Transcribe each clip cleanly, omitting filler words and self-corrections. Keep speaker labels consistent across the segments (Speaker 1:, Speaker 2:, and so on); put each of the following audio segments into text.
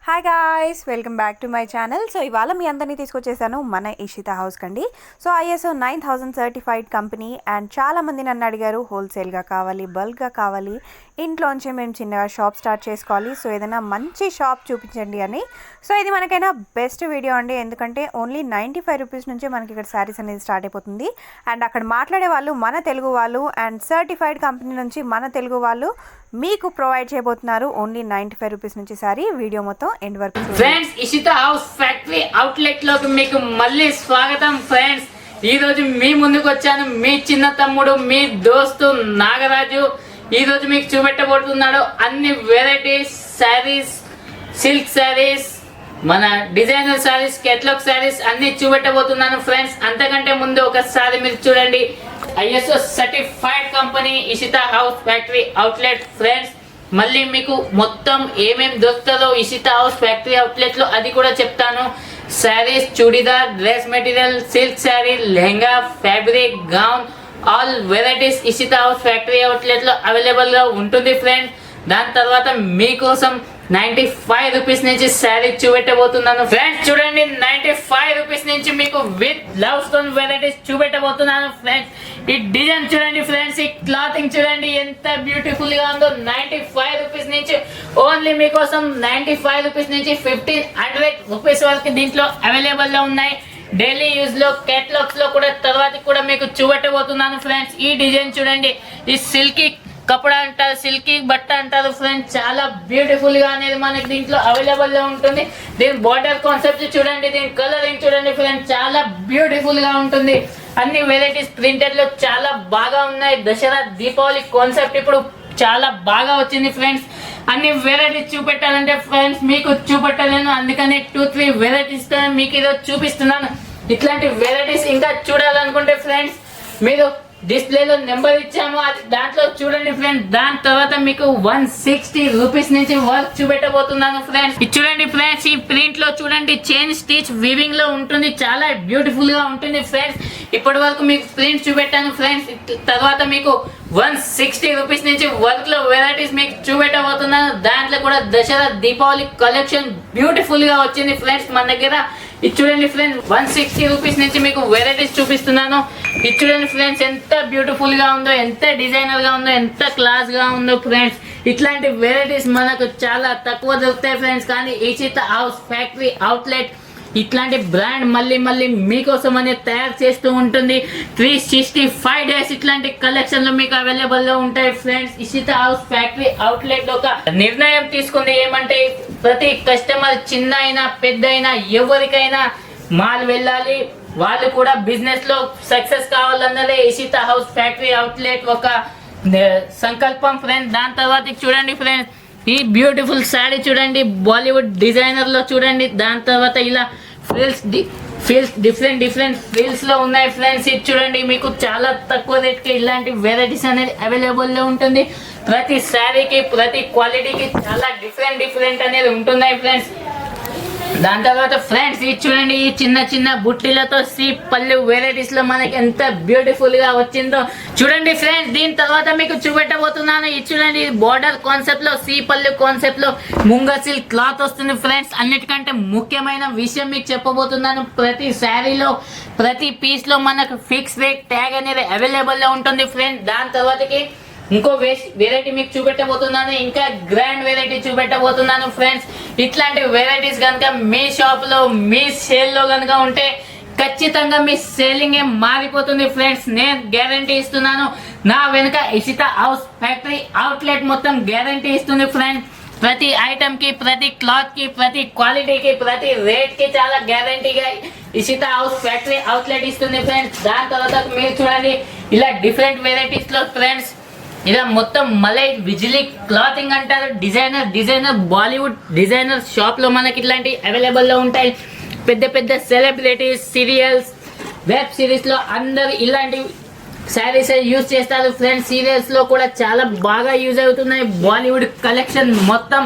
Speaker 1: Hi guys, welcome back to my channel. So ఇవాళ మీ అందరినీ తీసుకొచ్చేసాను మన ఇషితా హౌస్ కండి. So ISO 9000 certified company. And చాలామంది నన్ను అడిగారు హోల్సేల్గా కావాలి, బల్క్గా కావాలి, ఇంట్లోంచి మేము చిన్నగా షాప్ స్టార్ట్ చేసుకోవాలి, సో ఏదైనా మంచి షాప్ చూపించండి అని. సో ఇది మనకైనా బెస్ట్ వీడియో అండి, ఎందుకంటే ఓన్లీ 95 రూపీస్ నుంచి మనకి ఇక్కడ శారీస్ అనేది స్టార్ట్ అయిపోతుంది. అండ్ అక్కడ మాట్లాడే వాళ్ళు మన తెలుగు వాళ్ళు, అండ్ సర్టిఫైడ్ కంపెనీ నుంచి మన తెలుగు వాళ్ళు మీకు ప్రొవైడ్ చేయబోతున్నారు ఓన్లీ 95 రూపీస్ నుంచి సారీ. వీడియో మొత్తం ఎండ్ వరకు
Speaker 2: friends, Ishita house factory outlet లోకి మీకు మళ్ళీ స్వాగతం. ఫ్రెండ్స్, ఈ రోజు మీ ముందుకు వచ్చాను మీ చిన్న తమ్ముడు, మీ దోస్తు నాగరాజు. ఈ రోజు మీకు చూపెట్టబోతున్నాడు అన్ని వెరైటీస్ శారీస్, సిల్క్ శారీస్, మన డిజైనర్ శారీస్, కేటలాగ్ శారీస్ అన్ని చూపెట్టబోతున్నాను. ఫ్రెండ్స్, అంతకంటే ముందు ఒకసారి మీరు చూడండి ISO certified company Ishita house factory outlet. Friends, మళ్ళీ మీకు మొత్తం ఏమేమి దొరుకుతుందో ఇషితా హౌస్ ఫ్యాక్టరీ అవుట్లెట్ లో అది కూడా చెప్తాను. Saris, churidar, dress material, silk sari, lehenga, fabric, gown, all varieties Ishita house factory outlet లో అవైలబుల్ గా ఉంటుంది. ఫ్రెండ్స్, దాని తర్వాత మీకోసం 95 రూపీస్ నుంచి శారీ చూపెట్టబోతున్నాను. ఫ్రెండ్స్ చూడండి, 95 రూపీస్ నుంచి మీకు విత్ లవ్ స్టోన్ వెరైటీస్ చూపెట్టబోతున్నాను. ఫ్రెండ్స్, ఈ డిజైన్ చూడండి, ఫ్రెండ్స్ ఈ క్లాతింగ్ చూడండి ఎంత బ్యూటిఫుల్ గా ఉందో. 95 రూపీస్ నుంచి ఓన్లీ మీకోసం 95 రూపీస్ నుంచి 1500 రూపీస్ వరకు దీంట్లో అవైలబుల్ గా ఉన్నాయి. డైలీ యూజ్ లో, కేటలాగ్స్ లో కూడా తర్వాత కూడా మీకు చూపెట్టబోతున్నాను. ఫ్రెండ్స్, ఈ డిజైన్ చూడండి, ఈ సిల్కీ కపడా అంటారు, సిల్కీ బట్ట అంటారు. ఫ్రెండ్స్, చాలా బ్యూటిఫుల్ గా అనేది మనకి దీంట్లో అవైలబుల్ గా ఉంటుంది. దీని బార్డర్ కాన్సెప్ట్ చూడండి, దీని కలరింగ్ చూడండి. ఫ్రెండ్స్, చాలా బ్యూటిఫుల్ గా ఉంటుంది. అన్ని వెరైటీస్ ప్రింటెడ్ లో చాలా బాగా ఉన్నాయి. దసరా, దీపావళి కాన్సెప్ట్ ఇప్పుడు చాలా బాగా వచ్చింది. ఫ్రెండ్స్, అన్ని వెరైటీస్ చూపెట్టాలంటే ఫ్రెండ్స్ మీకు చూపెట్టలేను, అందుకని 2-3 వెరైటీస్ మీకు ఈరోజు చూపిస్తున్నాను. ఇట్లాంటి వెరైటీస్ ఇంకా చూడాలనుకుంటే ఫ్రెండ్స్ మీరు డిస్ప్లేలో నెంబర్ ఇచ్చాము, అది దాంట్లో చూడండి. ఫ్రెండ్స్, దాని తర్వాత మీకు 160 రూపీస్ నుంచి వర్క్ చూపెట్టబోతున్నాను. ఫ్రెండ్స్, ఇది చూడండి. ఫ్రెండ్స్, ఈ ప్రింట్ లో చూడండి చైన్ స్టిచ్ వీవింగ్ లో ఉంటుంది, చాలా బ్యూటిఫుల్ గా ఉంటుంది. ఫ్రెండ్స్, ఇప్పటి వరకు మీకు ప్రింట్ చూపెట్టాను. ఫ్రెండ్స్, తర్వాత మీకు 160 రూపీస్ నుంచి వర్క్ లో వెరైటీస్ మీకు చూపెట్టబోతున్నాను. దాంట్లో కూడా దసరా, దీపావళి కలెక్షన్ బ్యూటిఫుల్ గా వచ్చింది. ఫ్రెండ్స్, మన దగ్గర ఇది చూడండి. ఫ్రెండ్స్, 160 రూపీస్ నుంచి మీకు వెరైటీస్ చూపిస్తున్నాను. ఇది చూడండి ఫ్రెండ్స్, ఎంత బ్యూటిఫుల్ గా ఉందో, ఎంత డిజైనర్ గా ఉందో, ఎంత క్లాస్ గా ఉందో. ఫ్రెండ్స్, ఇట్లాంటి వెరైటీస్ మనకు చాలా తక్కువ దొరుకుతాయి. ఫ్రెండ్స్, కానీ ఇషితా హౌస్ ఫ్యాక్టరీ అవుట్లెట్ ఇట్లాంటి బ్రాండ్ మళ్ళీ మళ్ళీ మీకోసం అనేది తయారు చేస్తూ ఉంటుంది. 365 డేస్ ఇట్లాంటి కలెక్షన్లు మీకు అవైలబుల్ గా ఉంటాయి. Friends, Ishita house factory outlet లో ఒక నిర్ణయం తీసుకుంది ఏమంటే, ప్రతి కస్టమర్ చిన్న అయినా పెద్ద అయినా ఎవరికైనా మాల్ వెళ్ళాలి, వాళ్ళు కూడా బిజినెస్ లో సక్సెస్ కావాలన్నదే ఇషితా హౌస్ ఫ్యాక్టరీ అవుట్లెట్ ఒక సంకల్పం. ఫ్రెండ్స్, దాని తర్వాత చూడండి. ఫ్రెండ్స్, ఈ బ్యూటిఫుల్ శారీ చూడండి, బాలీవుడ్ డిజైనర్ లో చూడండి. దాని తర్వాత ఇలా ఫ్రిల్స్ డిఫరెంట్ ఫ్రిల్స్ లో ఉన్నాయి. ఫ్రెండ్స్, ఇది చూడండి, మీకు చాలా తక్కువ రేట్ కి ఇలాంటి వెరైటీస్ అనేది అవైలబుల్ లో ఉంటుంది. ప్రతి శారీకి, ప్రతి క్వాలిటీకి చాలా డిఫరెంట్ అనేది ఉంటున్నాయి. ఫ్రెండ్స్, దాని తర్వాత ఫ్రెండ్స్ ఇది చూడండి, ఈ చిన్న చిన్న బుట్టిలతో సీ పళ్ళు వెరైటీస్ లో మనకి ఎంత బ్యూటిఫుల్ గా వచ్చిందో చూడండి. ఫ్రెండ్స్, దీని తర్వాత మీకు చూపెట్టబోతున్నాను. ఇది చూడండి, బార్డర్ కాన్సెప్ట్ లో, సీ పళ్ళు కాన్సెప్ట్ లో ముంగా సిల్క్ క్లాత్ వస్తుంది. ఫ్రెండ్స్, అన్నిటికంటే ముఖ్యమైన విషయం మీకు చెప్పబోతున్నాను. ప్రతి శారీలో, ప్రతి పీస్ లో మనకు ఫిక్స్ రేట్ ట్యాగ్ అనేది అవైలబుల్ లో ఉంటుంది. ఫ్రెండ్స్, దాని తర్వాతకి ఇంకో వెరైటీ మీకు చూపెట్టబోతున్నాను, ఇంకా గ్రాండ్ వెరైటీ చూపెట్టబోతున్నాను. ఫ్రెండ్స్, ఇట్లాంటి వెరైటీస్ కనుక మీ షాప్ లో, మీ సేల్ లో కనుక ఉంటే ఖచ్చితంగా మీ సేలింగ్ మారిపోతుంది. ఫ్రెండ్స్, నేను గ్యారంటీ ఇస్తున్నాను. నా వెనుక ఇషితా హౌస్ ఫ్యాక్టరీ అవుట్లెట్ మొత్తం గ్యారంటీ ఇస్తుంది. ఫ్రెండ్స్, ప్రతి ఐటమ్ కి, ప్రతి క్లాత్ కి, ప్రతి క్వాలిటీకి, ప్రతి రేట్ కి చాలా గ్యారంటీగా ఇషితా హౌస్ ఫ్యాక్టరీ అవుట్లెట్ ఇస్తుంది. ఫ్రెండ్స్, దాని తర్వాత మీరు చూడండి, ఇలా డిఫరెంట్ వెరైటీస్ లో ఫ్రెండ్స్ ఇలా మొత్తం మలై విజిలీ క్లాతింగ్ అంటారు, డిజైనర్ బాలీవుడ్ డిజైనర్ షాప్ లో మనకి ఇట్లాంటి అవైలబుల్ లో ఉంటాయి. పెద్ద పెద్ద సెలబ్రిటీస్, సీరియల్స్, వెబ్ సిరీస్ లో అందరు ఇలాంటి శారీస్ యూజ్ చేస్తారు. ఫ్రెండ్స్, సీరియల్స్ లో కూడా చాలా బాగా యూజ్ అవుతున్నాయి. బాలీవుడ్ కలెక్షన్ మొత్తం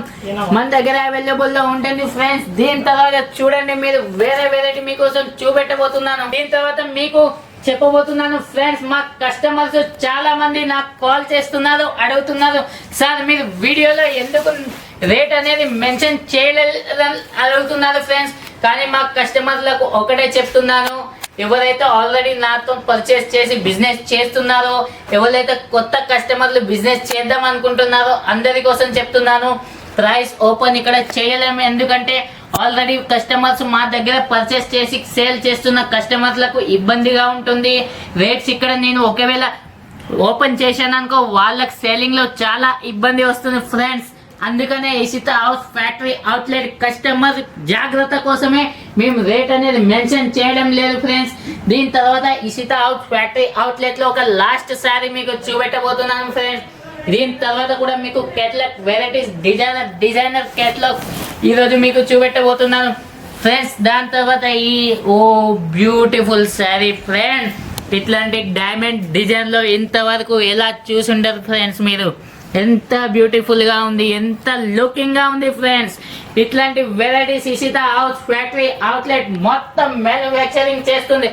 Speaker 2: మన దగ్గర అవైలబుల్ లో ఉంటుంది. ఫ్రెండ్స్, దీని తర్వాత చూడండి, మీరు వేరే వెరైటీ మీకోసం చూపెట్టబోతున్నాను. దీని తర్వాత మీకు చెప్పబోతున్నాను. ఫ్రెండ్స్, మా కస్టమర్స్ చాలా మంది నాకు కాల్ చేస్తున్నారు, అడుగుతున్నారు, సార్ మీరు వీడియోలో ఎందుకు రేట్ అనేది మెన్షన్ చేయలేదని అడుగుతున్నారు ఫ్రెండ్స్. కానీ మా కస్టమర్లకు ఒకటే చెప్తున్నాను, ఎవరైతే ఆల్రెడీ నాతో పర్చేస్ చేసి బిజినెస్ చేస్తున్నారో, ఎవరైతే కొత్త కస్టమర్లు బిజినెస్ చేద్దాం అనుకుంటున్నారో అందరి కోసం చెప్తున్నాను, ప్రైస్ ఓపెన్ ఇక్కడ చేయలేము. ఎందుకంటే ఆల్రెడీ కస్టమర్స్ మా దగ్గర పర్చేస్ చేసి సేల్ చేస్తున్న కస్టమర్లకు ఇబ్బందిగా ఉంటుంది. రేట్స్ ఇక్కడ నేను ఒకవేళ ఓపెన్ చేశాను అనుకో వాళ్ళకి సేలింగ్ లో చాలా ఇబ్బంది వస్తుంది ఫ్రెండ్స్. అందుకనే Ishita house factory outlet customer జాగ్రత్త కోసమే మేము రేట్ అనేది మెన్షన్ చేయడం లేదు ఫ్రెండ్స్. దీని తర్వాత ఇషితా హౌస్ ఫ్యాక్టరీ అవుట్లెట్ లో ఒక లాస్ట్ సారీ మీకు చూపెట్టబోతున్నాను ఫ్రెండ్స్. దీని తర్వాత కూడా మీకు కేటలాగ్ వెరైటీస్ డిజైనర్ కేటలాగ్ ఈరోజు మీకు చూపెట్టబోతున్నాను ఫ్రెండ్స్. దాని తర్వాత ఈ బ్యూటిఫుల్ శారీ ఫ్రెండ్స్, ఇట్లాంటి డైమండ్ డిజైన్ లో ఇంతవరకు ఎలా చూసుంటారు ఫ్రెండ్స్ మీరు. ఎంత బ్యూటిఫుల్ గా ఉంది, ఎంత లుకింగ్ గా ఉంది ఫ్రెండ్స్. ఇట్లాంటి varieties Ishita house factory outlet మొత్తం మ్యానుఫ్యాక్చరింగ్ చేస్తుంది.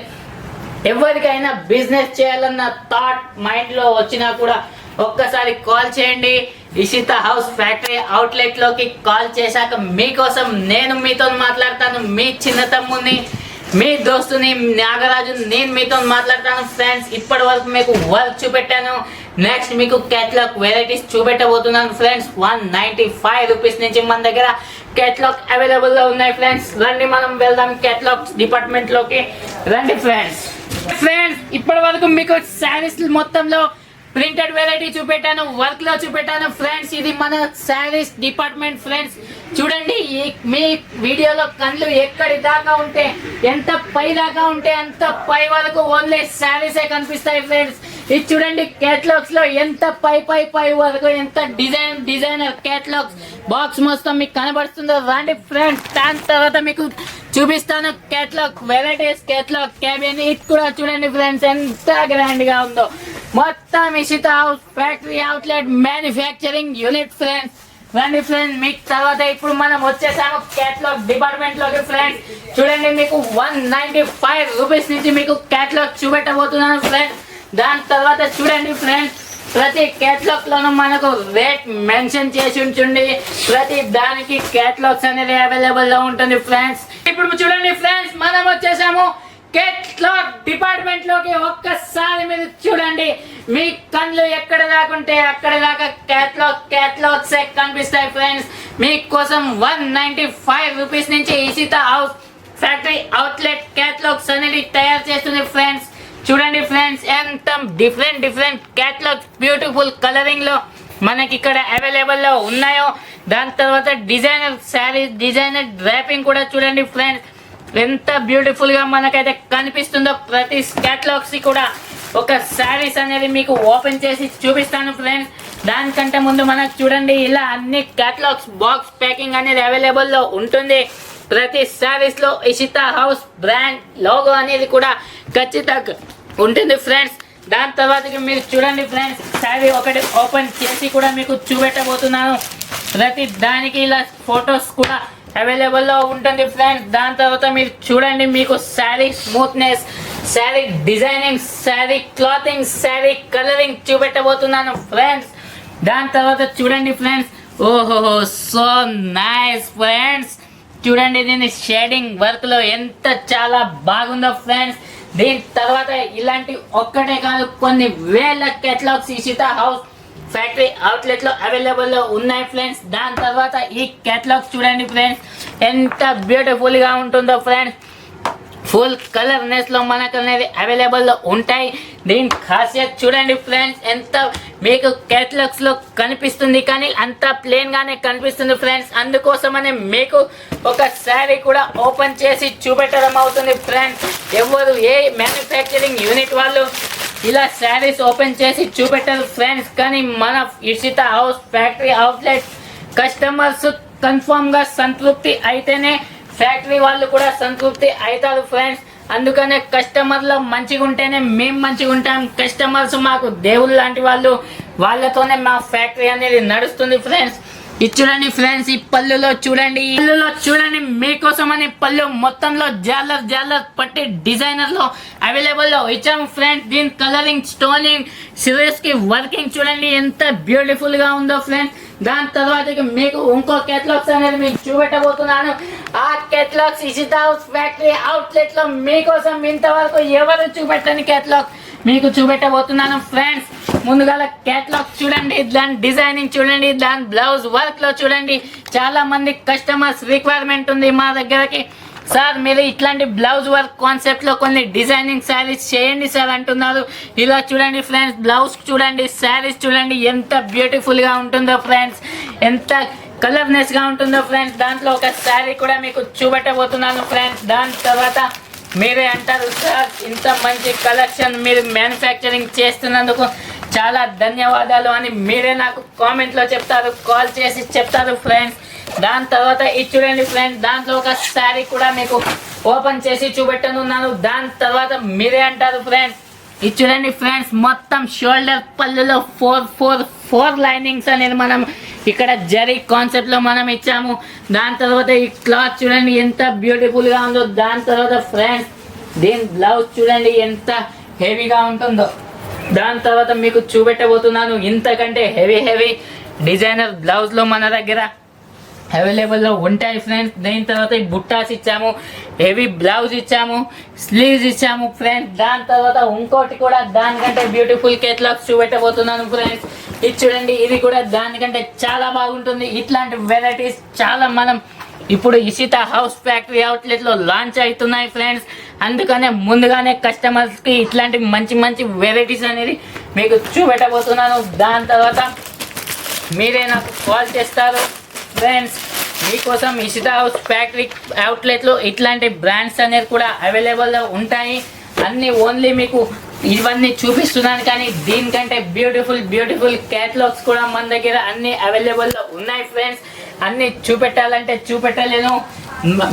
Speaker 2: ఎవరికైనా బిజినెస్ చేయాలన్న థాట్ మైండ్ లో వచ్చినా కూడా ఒక్కసారి కాల్ చేయండి. ఇషితా హౌస్ ఫ్యాక్టరీ అవుట్లెట్ లోకి కాల్ చేశాక మీకోసం నేను మీతో మాట్లాడతాను. మీ చిన్న తమ్ముని, మీ దోస్తుని నాగరాజు, నేను మీతో మాట్లాడతాను ఫ్రెండ్స్. ఇప్పటి వరకు మీకు వర్క్ చూపెట్టాను. నెక్స్ట్ మీకు కేటలాగ్ వెరైటీస్ చూపెట్టబోతున్నాను ఫ్రెండ్స్. 195 రూపీస్ నుంచి మన దగ్గర కేటలాగ్ అవైలబుల్ గా ఉన్నాయి ఫ్రెండ్స్. రండి మనం వెళ్దాం కేటలాగ్ డిపార్ట్మెంట్ లోకి. రండి ఫ్రెండ్స్. ఇప్పటి వరకు మీకు శారీస్ మొత్తంలో ప్రింటెడ్ వెరైటీ చూపెట్టాను, వర్క్ లో చూపెట్టాను ఫ్రెండ్స్. ఇది మన శారీస్ డిపార్ట్మెంట్ ఫ్రెండ్స్. చూడండి, మీ వీడియోలో కళ్ళు ఎక్కడి దాకా ఉంటే, ఎంత పై దాకా ఉంటే అంత పై వరకు ఓన్లీ శారీసే కనిపిస్తాయి ఫ్రెండ్స్. ఇది చూడండి, కేటలాగ్స్ లో ఎంత పై వరకు ఎంత డిజైనర్ కేటలాగ్స్ బాక్స్ మొత్తం మీకు కనబడుతుందో. రండి ఫ్రెండ్స్. దాని తర్వాత మీకు చూపిస్తాను కేటలాగ్ వెరైటీస్, కేటలాగ్ క్యాబిన్. ఇది కూడా చూడండి ఫ్రెండ్స్, ఎంత గ్రాండ్ గా ఉందో. మొత్తం Ishita house factory outlet manufacturing unit friends. రండి ఫ్రెండ్స్. మీకు తర్వాత ఇప్పుడు మనం వచ్చేసాము కేటలాగ్ డిపార్ట్మెంట్ లోకి ఫ్రెండ్స్. చూడండి, మీకు 195 రూపీస్ నుంచి మీకు కేటలాగ్ చూపెట్టబోతున్నాను ఫ్రెండ్స్. దాని తర్వాత చూడండి ఫ్రెండ్స్, ప్రతి కేటలాగ్ లోనూ మనకు రేట్ మెన్షన్ చేసి ఉంటుంది. ప్రతి దానికి కేటలాగ్స్ అనేది అవైలబుల్ గా ఉంటుంది ఫ్రెండ్స్. ఇప్పుడు చూడండి ఫ్రెండ్స్, మనం వచ్చేసాము కేటలాగ్ డిపార్ట్మెంట్ లోకి. ఒక్కసారి మీరు చూడండి, మీ కళ్ళు ఎక్కడ దాకుంటే అక్కడ దాకా కేటలాగ్స్ కనిపిస్తాయి ఫ్రెండ్స్. మీకోసం 195 రూపీస్ నుంచి Ishita house factory outlet catalogues అనేది తయారు చేస్తుంది ఫ్రెండ్స్. చూడండి ఫ్రెండ్స్, ఎంత డిఫరెంట్ కేటలాగ్స్ బ్యూటిఫుల్ కలరింగ్ లో మనకి ఇక్కడ అవైలబుల్ లో ఉన్నాయో. దాని తర్వాత డిజైనర్ శారీస్, డిజైనర్ డ్రాపింగ్ కూడా చూడండి ఫ్రెండ్స్, ఎంత బ్యూటిఫుల్ గా మనకైతే కనిపిస్తుందో. ప్రతి కేటలాగ్స్ కూడా ఒక శారీస్ అనేది మీకు ఓపెన్ చేసి చూపిస్తాను ఫ్రెండ్స్. దానికంటే ముందు మనకు చూడండి, ఇలా అన్ని కేటలాగ్స్ బాక్స్ ప్యాకింగ్ అనేది అవైలబుల్ లో ఉంటుంది. ప్రతి శారీస్ లో ఇషితా హౌస్ బ్రాండ్ లోగో అనేది కూడా ఖచ్చితంగా ఉంటుంది ఫ్రెండ్స్. దాని తర్వాత మీరు చూడండి ఫ్రెండ్స్, శారీ ఒకటి ఓపెన్ చేసి కూడా మీకు చూపెట్టబోతున్నాను. ప్రతి దానికి ఇలా ఫొటోస్ కూడా అవైలబుల్ లో ఉంటుంది ఫ్రెండ్స్. దాని తర్వాత మీరు చూడండి, మీకు sari smoothness, sari designing, sari clothing, sari colouring చూపెట్టబోతున్నాను ఫ్రెండ్స్. దాని తర్వాత చూడండి ఫ్రెండ్స్, ఓహో సో నైస్ ఫ్రెండ్స్. చూడండి, దీని షేడింగ్ వర్క్ లో ఎంత చాలా బాగుందో ఫ్రెండ్స్. దీని తర్వాత ఇలాంటి ఒక్కటే కాదు, కొన్ని వేల catalogues Ishita house factory outlet లో అవైలబుల్ లో ఉన్నాయి ఫ్రెండ్స్. దాని తర్వాత ఈ కేటలాగ్స్ చూడండి ఫ్రెండ్స్, ఎంత బ్యూటిఫుల్ గా ఉంటుందో ఫ్రెండ్స్. ఫుల్ కలర్నెస్ లో మనకు అనేది అవైలబుల్ లో ఉంటాయి. దీని ఖాసియత్ చూడండి ఫ్రెండ్స్, ఎంత మీకు కేటలాగ్స్ లో కనిపిస్తుంది కానీ అంత ప్లేన్ గానే కనిపిస్తుంది ఫ్రెండ్స్. అందుకోసమనే మీకు ఒక శారీ కూడా ఓపెన్ చేసి చూపెట్టడం అవుతుంది ఫ్రెండ్స్. ఎవరు ఏ మ్యానుఫ్యాక్చరింగ్ యూనిట్ వాళ్ళు ఇలా శారీస్ ఓపెన్ చేసి చూపెట్టారు ఫ్రెండ్స్. కానీ మన Ishita house factory outlet customers confirm గా సంతృప్తి అయితేనే ఫ్యాక్టరీ వాళ్ళు కూడా సంతృప్తి అవుతారు ఫ్రెండ్స్. అందుకనే కస్టమర్లు మంచిగా ఉంటేనే మేము మంచిగా ఉంటాం. కస్టమర్స్ మాకు దేవుళ్ళు లాంటి వాళ్ళు, వాళ్ళతోనే మా ఫ్యాక్టరీ అనేది నడుస్తుంది ఫ్రెండ్స్. ఇది చూడండి ఫ్రెండ్స్, ఈ పళ్ళులో చూడండి మీకోసం అని పళ్ళు మొత్తంలో జాలర్ పట్టి డిజైనర్ లో అవైలబుల్ లో ఇచ్చాము ఫ్రెండ్స్. దీని కలరింగ్, స్టోనింగ్, సిరీస్ కి వర్కింగ్ చూడండి ఎంత బ్యూటిఫుల్ గా ఉందో ఫ్రెండ్స్. దాని తర్వాత మీకు ఇంకో కేటలాగ్స్ అనేది మీకు చూపెట్టబోతున్నాను. ఆ catalogues Ishita house factory outlet లో మీకోసం ఇంతవరకు ఎవరు చూపెట్టని కేటలాగ్ మీకు చూపెట్టబోతున్నాను ఫ్రెండ్స్. ముందుగా కేటలాగ్ చూడండి, దాని డిజైనింగ్ చూడండి, దాని బ్లౌజ్ వర్క్ లో చూడండి. చాలా మంది కస్టమర్స్ రిక్వైర్మెంట్ ఉంది మా దగ్గరకి, సార్ మీరు ఇట్లాంటి బ్లౌజ్ వర్క్ కాన్సెప్ట్ లో కొన్ని డిజైనింగ్ శారీస్ చేయండి సార్ అంటున్నారు. ఇలా చూడండి ఫ్రెండ్స్, బ్లౌజ్ చూడండి, శారీస్ చూడండి ఎంత బ్యూటిఫుల్ గా ఉంటుందో ఫ్రెండ్స్, ఎంత కలర్నెస్ గా ఉంటుందో ఫ్రెండ్స్. దాంట్లో ఒక శారీ కూడా మీకు చూపెట్టబోతున్నాను ఫ్రెండ్స్. దాని తర్వాత మీరే అంటారు, సార్ ఇంత మంచి కలెక్షన్ మీరు మ్యానుఫ్యాక్చరింగ్ చేస్తున్నందుకు చాలా ధన్యవాదాలు అని మీరే నాకు కామెంట్లో చెప్తారు, కాల్ చేసి చెప్తారు ఫ్రెండ్స్. దాని తర్వాత ఇది చూడండి ఫ్రెండ్స్, దాంట్లో ఒక శారీ కూడా మీకు ఓపెన్ చేసి చూపెట్టనున్నాను. దాని తర్వాత మీరే అంటారు ఫ్రెండ్స్, ఇది చూడండి ఫ్రెండ్స్, మొత్తం షోల్డర్ పళ్ళులో ఫోర్ లైనింగ్స్ అనేది మనం ఇక్కడ జరీ కాన్సెప్ట్ లో మనం ఇచ్చాము. దాని తర్వాత ఈ క్లాత్ చూడండి ఎంత బ్యూటిఫుల్ గా ఉందో. దాని తర్వాత ఫ్రెండ్స్ దీని బ్లౌజ్ చూడండి ఎంత హెవీగా ఉంటుందో. దాని తర్వాత మీకు చూపెట్టబోతున్నాను ఇంతకంటే హెవీ డిజైనర్ బ్లౌజ్ లో మన దగ్గర అవైలబుల్లో ఉంటాయి ఫ్రెండ్స్. దీని తర్వాత ఈ బుట్టాస్ ఇచ్చాము, హెవీ బ్లౌజ్ ఇచ్చాము, స్లీవ్స్ ఇచ్చాము ఫ్రెండ్స్. దాని తర్వాత ఇంకోటి కూడా దానికంటే బ్యూటిఫుల్ కేటలాగ్స్ చూపెట్టబోతున్నాను ఫ్రెండ్స్. ఇది చూడండి, ఇది కూడా దానికంటే చాలా బాగుంటుంది. ఇట్లాంటి వెరైటీస్ చాలా మనం ఇప్పుడు ఇషితా హౌస్ ఫ్యాక్టరీ అవుట్లెట్ లో లాంచ్ అవుతున్నాయి ఫ్రెండ్స్. అందుకనే ముందుగానే కస్టమర్స్ కి ఇట్లాంటి మంచి వెరైటీస్ అనేది మీకు చూపెట్టబోతున్నాను. దాని తర్వాత మీరే నాకు కాల్ చేస్తారు ఫ్రెండ్స్. మీకోసం ఇషితా హౌస్ ఫ్యాక్టరీ అవుట్లెట్ లో ఇట్లాంటి బ్రాండ్స్ అనేది కూడా అవైలబుల్ గా ఉంటాయి. అన్ని ఓన్లీ మీకు ఇవన్నీ చూపిస్తున్నాను, కానీ దీనికంటే బ్యూటిఫుల్ కేటలాగ్స్ కూడా మన దగ్గర అన్ని అవైలబుల్ గా ఉన్నాయి ఫ్రెండ్స్. అన్ని చూపెట్టాలంటే చూపెట్టలేను.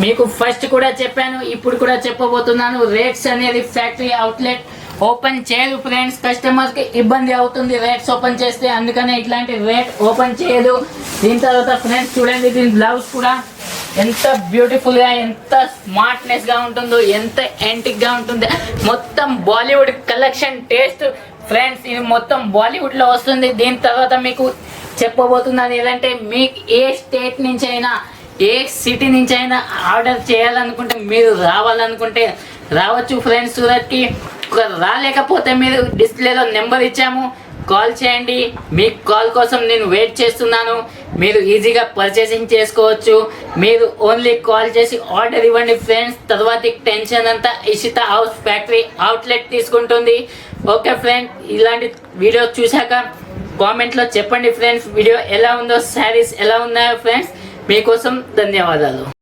Speaker 2: మీకు ఫస్ట్ కూడా చెప్పాను, ఇప్పుడు కూడా చెప్పబోతున్నాను. రేట్స్ అనేది ఫ్యాక్టరీ అవుట్లెట్ ఓపెన్ చేయదు ఫ్రెండ్స్, కస్టమర్స్ కి ఇబ్బంది అవుతుంది రేట్స్ ఓపెన్ చేస్తే, అందుకనే ఇట్లాంటి రేట్ ఓపెన్ చేయదు. దీని తర్వాత ఫ్రెండ్స్ చూడండి, దీని బ్లౌజ్ కూడా ఎంత బ్యూటిఫుల్ గా ఎంత స్మార్ట్నెస్ గా ఉంటుందో, ఎంత యాంటిక్ గా ఉంటుంది. మొత్తం బాలీవుడ్ కలెక్షన్ టేస్ట్ ఫ్రెండ్స్, ఇది మొత్తం బాలీవుడ్ లో వస్తుంది. దీని తర్వాత మీకు చెప్పబోతున్నాను ఏదంటే, మీకు ఏ స్టేట్ నుంచి అయినా ఏ సిటీ నుంచి అయినా ఆర్డర్ చేయాలనుకుంటే మీరు రావాలనుకుంటే రావచ్చు ఫ్రెండ్స్ సూరత్కి. రాలేకపోతే మీరు డిస్ప్లేలో నెంబర్ ఇచ్చాము, కాల్ చేయండి. మీ కాల్ కోసం నేను వెయిట్ చేస్తున్నాను. మీరు ఈజీగా పర్చేసింగ్ చేసుకోవచ్చు. మీరు ఓన్లీ కాల్ చేసి ఆర్డర్ ఇవ్వండి ఫ్రెండ్స్. తర్వాత టెన్షన్ అంతా ఇషితా హౌస్ ఫ్యాక్టరీ అవుట్లెట్ తీసుకుంటుంది. ఓకే ఫ్రెండ్స్, ఇలాంటి వీడియో చూశాక కామెంట్లో చెప్పండి ఫ్రెండ్స్, వీడియో ఎలా ఉందో, శారీస్ ఎలా ఉన్నాయో ఫ్రెండ్స్. మీకోసం ధన్యవాదాలు.